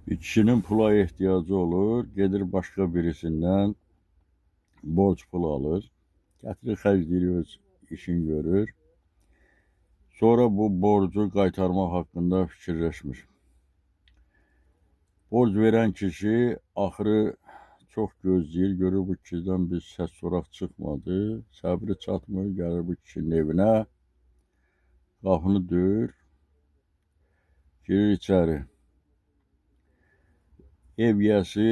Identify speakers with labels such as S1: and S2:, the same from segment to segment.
S1: Bir kişinin pula ihtiyacı olur, gelir başka birisinden borç pul alır, gətirir xərcləyir, öz işin görür. Sonra bu borcu qaytarmaq haqqında fikirləşmir. Borc veren kişi axırı çox gözləyir, görür bu kişidən bir səs soraq çıxmadı, səbri çatmır, gəlir bu kişinin evinə, qapını döyür, girir içəri. Ev yiyəsi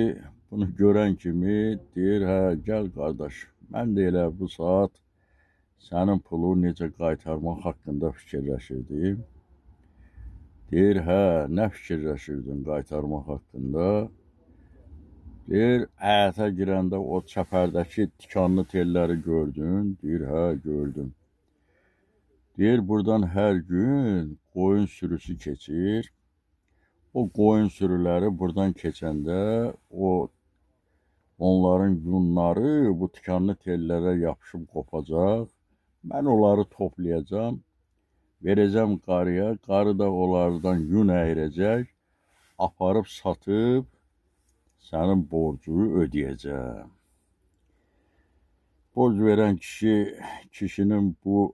S1: bunu görən kimi deyir, hə, gəl qardaş, mən də elə bu saat sənin pulu necə qaytarmaq haqqında fikirləşirdim. Deyir, hə, nə fikirləşirdin qaytarmaq haqqında? Deyir, həyətə girəndə o çəpərdəki tikanlı telləri gördün? Deyir, hə, gördüm. Deyir, buradan hər gün qoyun sürüsü keçir. O qoyun sürüləri buradan keçəndə onların yunları bu tikanlı tellərə yapışıb qopacaq. Mən onları toplayacağım, verəcəm qarıya. Qarı da onlardan yun əyirəcək, aparıb satıb sənin borcunu ödəyəcəm. Borc veren kişinin bu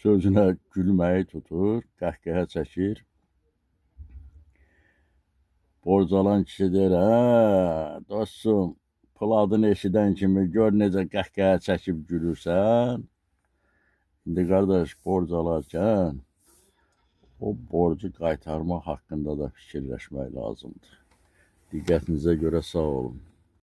S1: sözünə gülməyi tutur, qəhqəhə çəkir. Borc alan kişi deyir, hə, dostum, pul adını eşidən kimi gör necə qəhqəhə çəkib gülürsən. İndi qardaş, borc alarkən o borcu qaytarmaq haqqında da fikirləşmək lazımdır. Diqqətinizə görə sağ olun.